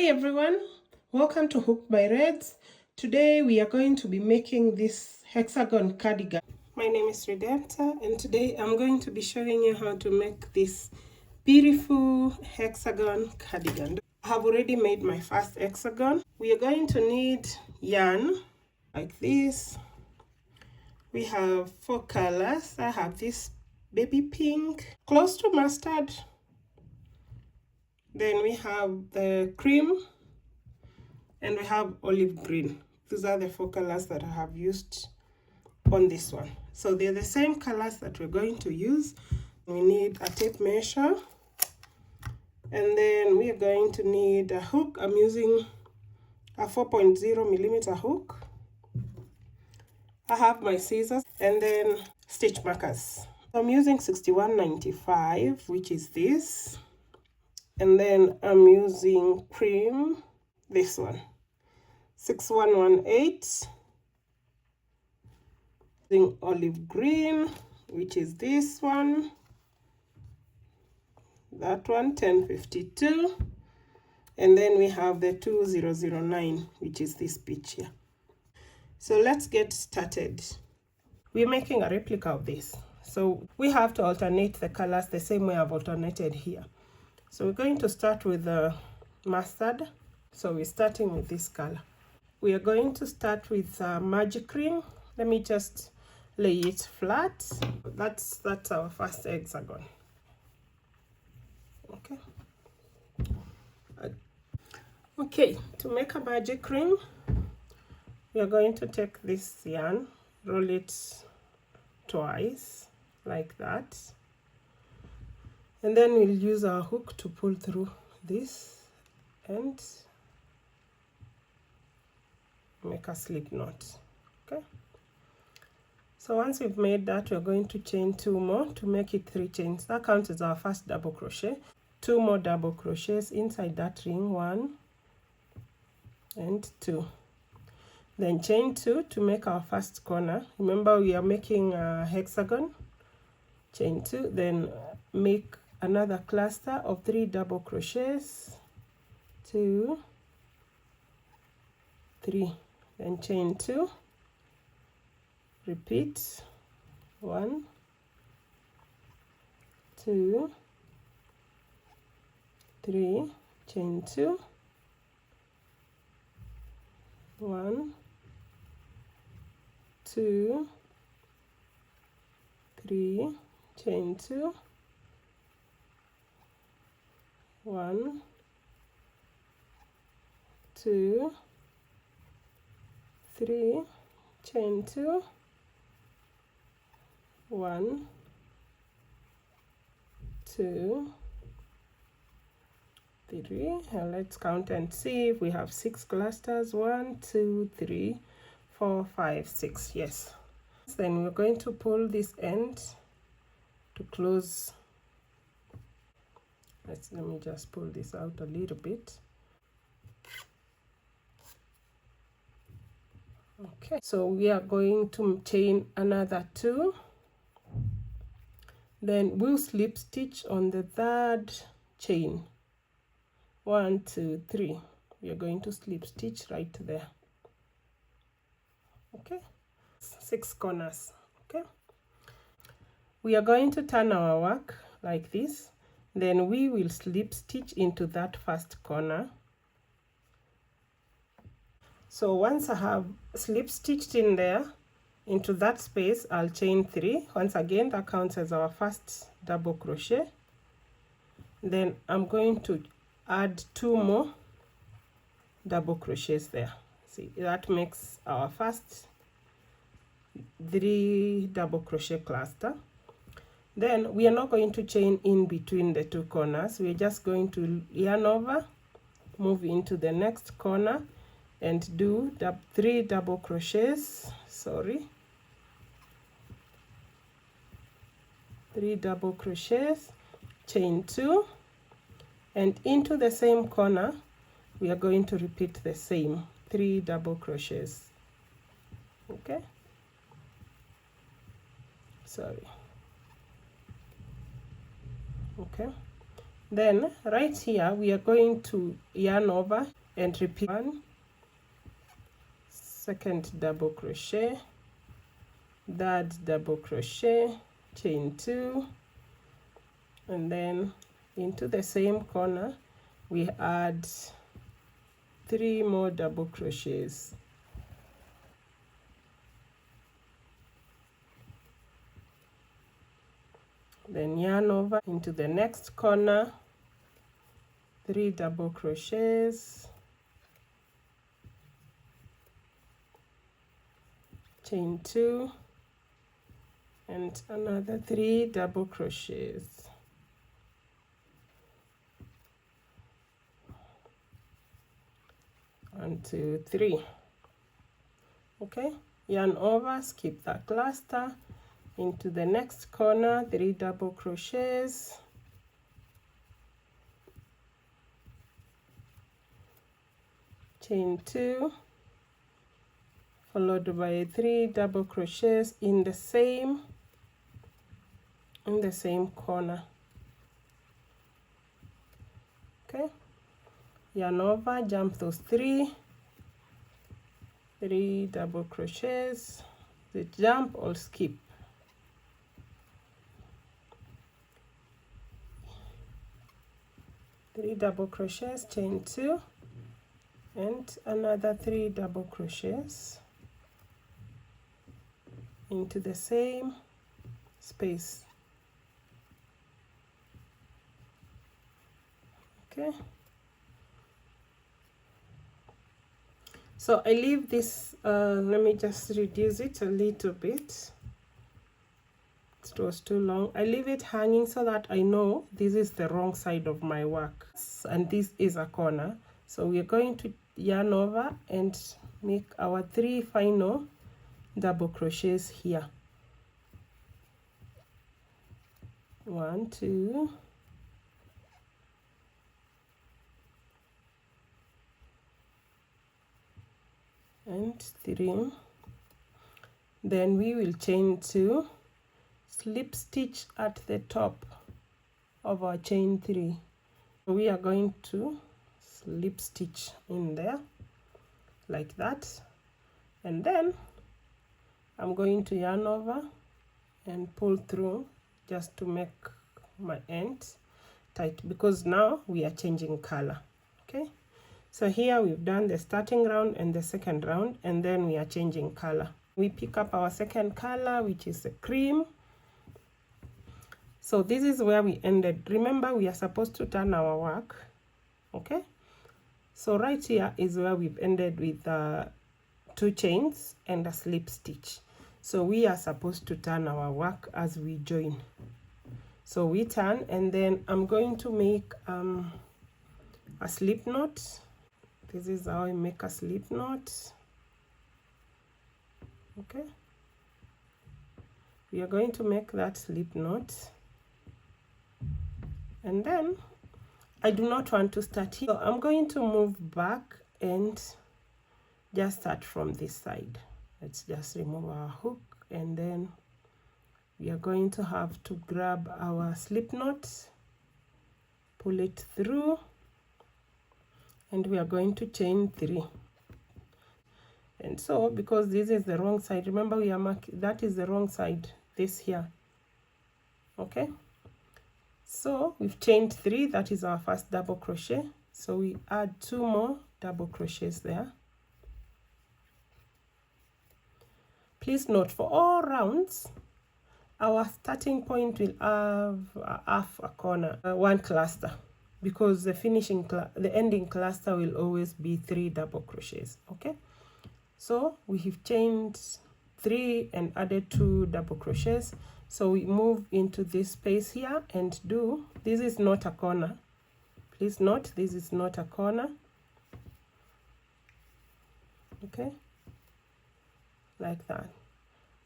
everyone, welcome to Hooked by Reds. Today we are going to be making this hexagon cardigan. My name is Redempta and today I'm going to be showing you how to make this beautiful hexagon cardigan. I have already made my first hexagon. We are going to need yarn like this. We have 4 colors. I have this baby pink, close to mustard. Then we have the cream and we have olive green. These are the 4 colors that I have used on this one. So they're the same colors that we're going to use. We need a tape measure, and then we are going to need a hook. I'm using a 4.0 millimeter hook. I have my scissors and then stitch markers. I'm using 61.95, which is this, and then I'm using cream, this one, 6118, using olive green, which is this one, that one, 1052, and then we have the 2009, which is this peach here. So let's get started. We're making a replica of this, so we have to alternate the colors the same way I've alternated here. So we're going to start with the mustard. So we're starting with this color. We are going to start with magic ring. Let me just lay it flat. That's our first hexagon. Okay, to make a magic ring, we are going to take this yarn, roll it twice like that, and then we'll use our hook to pull through this and make a slip knot. Okay, so once we've made that, we're going to chain 2 more to make it 3 chains. That counts as our first double crochet. 2 more double crochets inside that ring, 1 and 2, then chain 2 to make our first corner. Remember, we are making a hexagon. Chain 2, then make another cluster of 3 double crochets, 2, 3, then chain 2, repeat, 1, 2, 3, chain 2, 1, 2, 3, chain 2, 1, 2, 3, chain 2, 1, 2, 3. And let's count and see if we have 6 clusters. 1, 2, 3, 4, 5, 6. Yes. Then we're going to pull this end to close. Let me just pull this out a little bit. Okay, so we are going to chain another 2, then we'll slip stitch on the 3rd chain. 1, 2, 3. We are going to slip stitch right there. Okay, 6 corners. Okay, we are going to turn our work like this, then we will slip stitch into that first corner. So once I have slip stitched in there into that space, I'll chain 3. Once again, that counts as our first double crochet. Then I'm going to add 2 more double crochets there. See, that makes our first 3 double crochet cluster. Then we are not going to chain in between the 2 corners. We're just going to yarn over, move into the next corner, and do 3 double crochets. 3 double crochets, chain 2, and into the same corner we are going to repeat the same 3 double crochets. Okay, okay, Then right here we are going to yarn over and repeat 1, second double crochet, third double crochet, chain 2, and then into the same corner we add 3 more double crochets. Then yarn over into the next corner, 3 double crochets, chain 2, and another 3 double crochets. 1, 2, 3. Okay, yarn over, skip that cluster, into the next corner, 3 double crochets, chain 2, followed by 3 double crochets in the same corner. Okay, yarn over, jump those 3 double crochets, the jump or skip. Three double crochets, chain 2, and another 3 double crochets into the same space. Okay, so I leave this, let me just reduce it a little bit. It was too long. I leave it hanging so that I know this is the wrong side of my work and this is a corner. So we are going to yarn over and make our 3 final double crochets here. 1, 2, and 3. Then we will chain 2, slip stitch at the top of our chain 3. We are going to slip stitch in there like that, and then I'm going to yarn over and pull through just to make my ends tight, because now we are changing color. Okay, so here we've done the starting round and the second round, and then we are changing color. We pick up our second color, which is the cream. So this is where we ended. Remember, we are supposed to turn our work. Okay, so right here is where we've ended with 2 chains and a slip stitch. So we are supposed to turn our work as we join. So we turn, and then I'm going to make a slip knot. This is how I make a slip knot. Okay, we are going to make that slip knot, and then I do not want to start here, so I'm going to move back and just start from this side. Let's just remove our hook, and then we are going to have to grab our slip knot, pull it through, and we are going to chain 3. And so because this is the wrong side, remember we are marking, that is the wrong side, this here. Okay, so we've chained 3, that is our first double crochet. So we add 2 more double crochets there. Please note, for all rounds our starting point will have half a corner, 1 cluster, because the ending cluster will always be 3 double crochets. Okay, so we have chained 3 and added 2 double crochets. So we move into this space here and do, this is not a corner, please note this is not a corner. Okay, like that.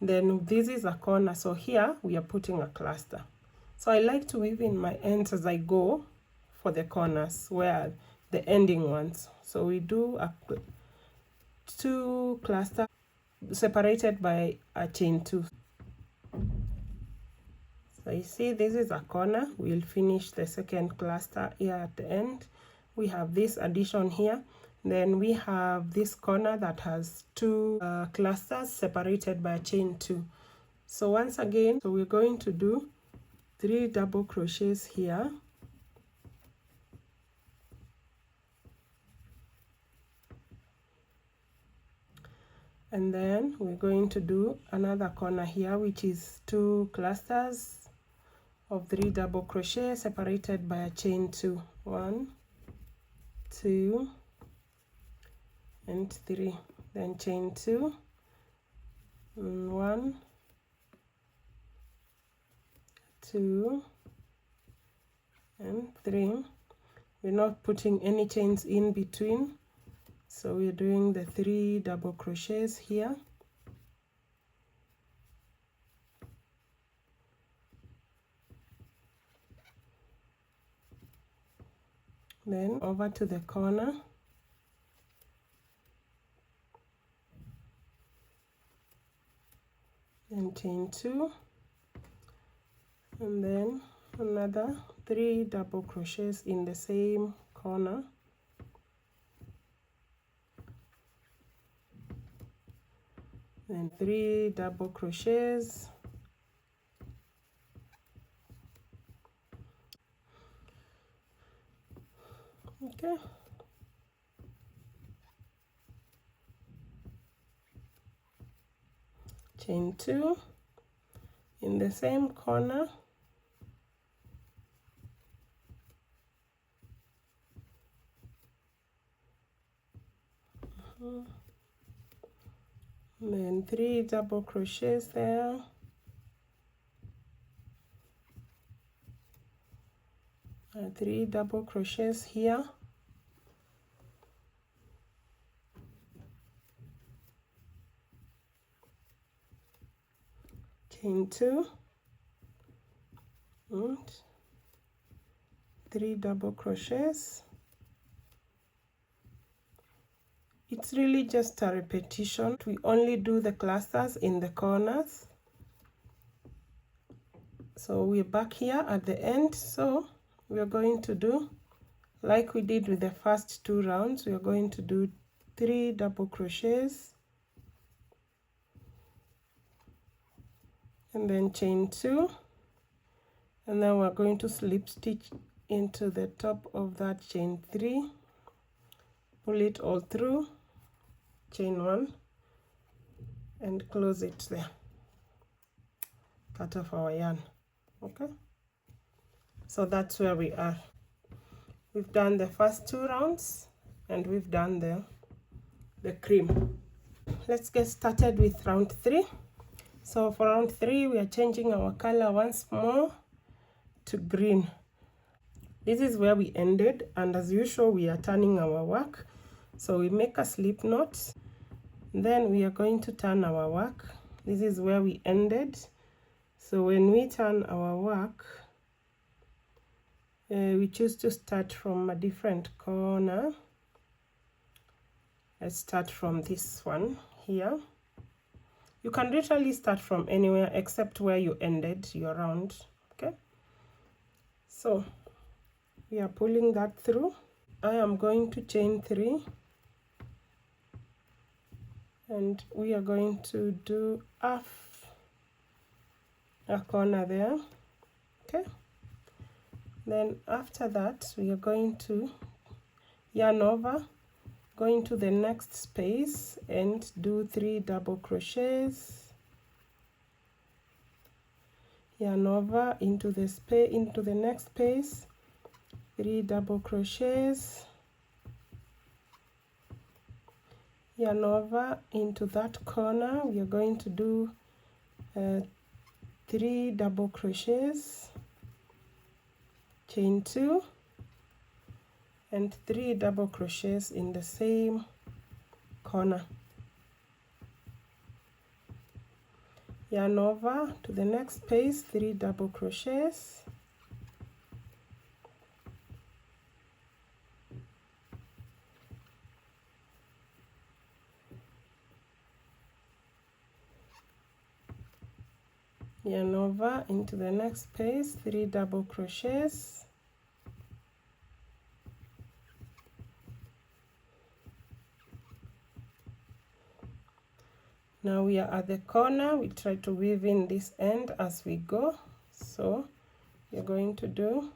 Then this is a corner, so here we are putting a cluster. So I like to weave in my ends as I go for the corners, where the ending ones. So we do 2 clusters separated by a chain 2. So you see, this is a corner. We'll finish the second cluster here at the end. We have this addition here. Then we have this corner that has two clusters separated by a chain 2. So once again, so we're going to do 3 double crochets here. And then we're going to do another corner here, which is 2 clusters of 3 double crochet separated by a chain 2. 1, 2, and 3. Then chain 2, 1, 2, and 3. We're not putting any chains in between, so we're doing the 3 double crochets here. Then over to the corner, then chain 2, and then another 3 double crochets in the same corner. Then 3 double crochets. Okay. Chain 2 in the same corner. And then 3 double crochets there. And 3 double crochets here. Chain 2 and 3 double crochets. It's really just a repetition. We only do the clusters in the corners. So we're back here at the end. So we're going to do like we did with the first 2 rounds. We're going to do 3 double crochets and then chain 2, and then we're going to slip stitch into the top of that chain 3, pull it all through, chain 1, and close it there. Cut off our yarn. Okay, so that's where we are. We've done the first 2 rounds and we've done the cream. Let's get started with round 3. So for round 3, we are changing our color once more to green. This is where we ended, and as usual we are turning our work. So we make a slip knot, then we are going to turn our work. This is where we ended. So when we turn our work, we choose to start from a different corner. Let's start from this one here. You can literally start from anywhere except where you ended your round. Okay, so we are pulling that through. I am going to chain 3 and we are going to do half a corner there. Okay, then after that we are going to yarn over, going to the next space and do 3 double crochets, yarn over into the space, into the next space, 3 double crochets, yarn over into that corner. We are going to do 3 double crochets, chain 2, and 3 double crochets in the same corner. Yarn over to the next space, 3 double crochets, yarn over into the next space, 3 double crochets, now we are at the corner. We try to weave in this end as we go, so you're going to do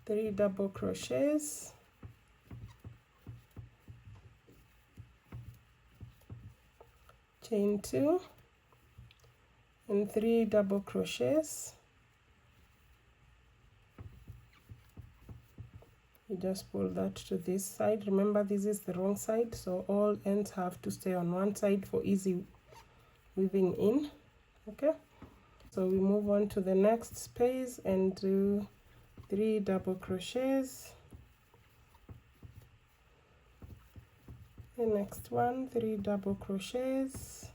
3 double crochets, chain 2 and 3 double crochets. You just pull that to this side. Remember, this is the wrong side, so all ends have to stay on one side for easy weaving in. Okay, so we move on to the next space and do 3 double crochets. The next one, 3 double crochets,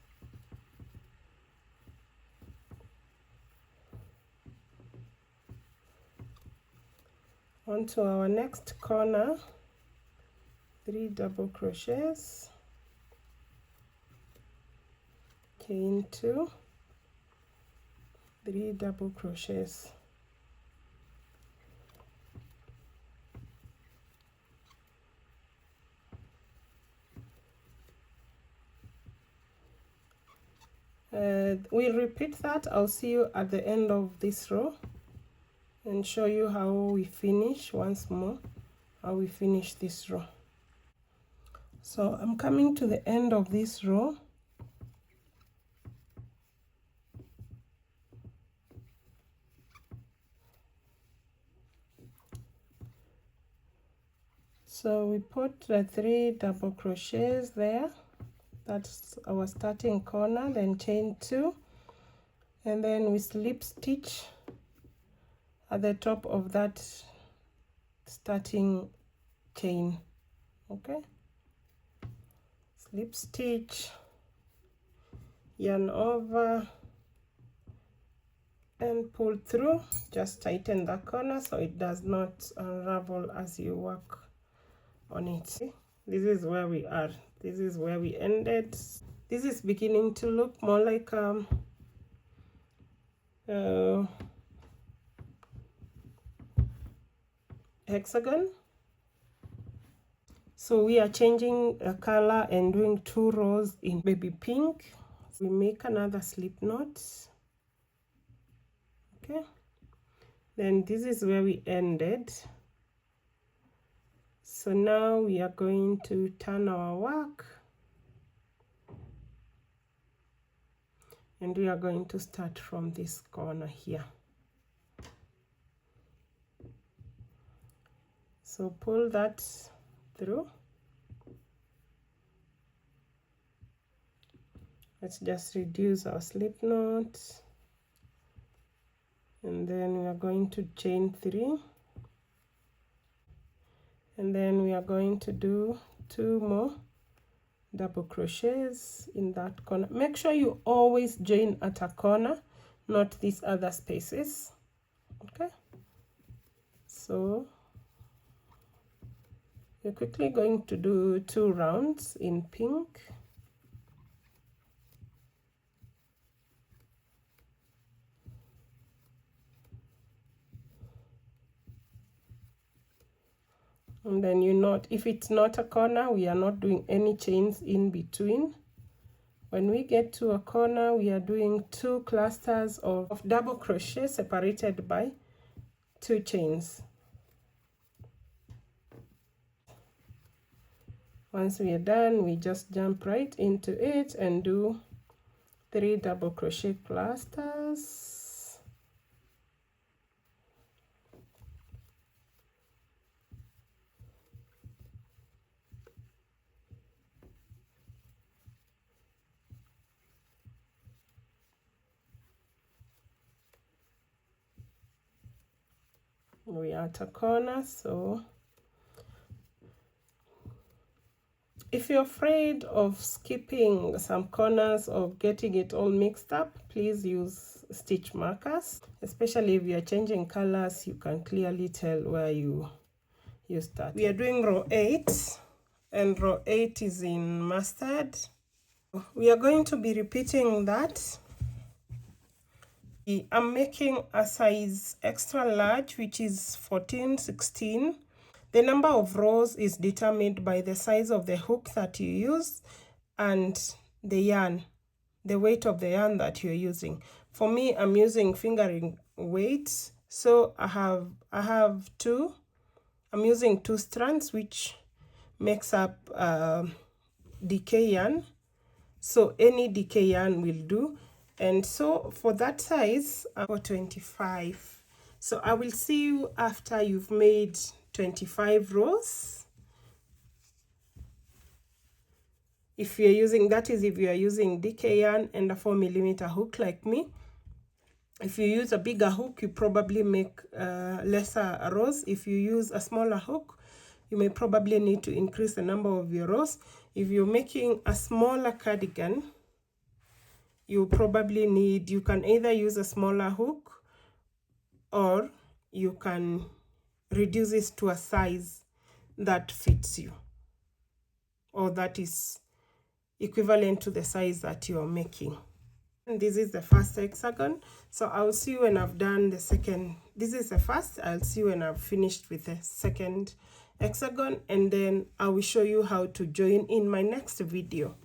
onto our next corner, 3 double crochets, chain 2, 3 double crochets. We'll repeat that. I'll see you at the end of this row and show you how we finish once more, how we finish this row. So I'm coming to the end of this row. So we put the 3 double crochets there. That's our starting corner, then chain 2, and then we slip stitch at the top of that starting chain. Okay, slip stitch, yarn over and pull through. Just tighten the corner so it does not unravel as you work on it. This is where we are. This is where we ended. This is beginning to look more like hexagon. So we are changing a color and doing 2 rows in baby pink. So we make another slip knot. Okay, then this is where we ended. So now we are going to turn our work and we are going to start from this corner here. So pull that through. Let's just reduce our slip knot, and then we are going to chain 3, and then we are going to do 2 more double crochets in that corner. Make sure you always join at a corner, not these other spaces. Okay, so we're quickly going to do 2 rounds in pink. And then you note, if it's not a corner, we are not doing any chains in between. When we get to a corner, we are doing 2 clusters of double crochet separated by 2 chains. Once we are done, we just jump right into it and do 3 double crochet clusters. We are at a corner, so if you're afraid of skipping some corners or getting it all mixed up, please use stitch markers. Especially if you're changing colors, you can clearly tell where you start. We are doing row 8, and row 8 is in mustard. We are going to be repeating that I'm making a size extra large, which is 14-16. The number of rows is determined by the size of the hook that you use and the yarn, the weight of the yarn that you're using. For me, I'm using fingering weights, so I have two. I'm using 2 strands, which makes up decay yarn. So any decay yarn will do. And so for that size, for 25. So I will see you after you've made 25 rows. If you're using, that is if you are using decay yarn and a 4mm hook like me. If you use a bigger hook, you probably make lesser rows. If you use a smaller hook, you may probably need to increase the number of your rows. If you're making a smaller cardigan, you probably need, you can either use a smaller hook or you can reduce it to a size that fits you or that is equivalent to the size that you're making. And this is the first hexagon, so I'll see you when I've done the second. This is the first. I'll see you when I've finished with the second hexagon, and then I will show you how to join in my next video.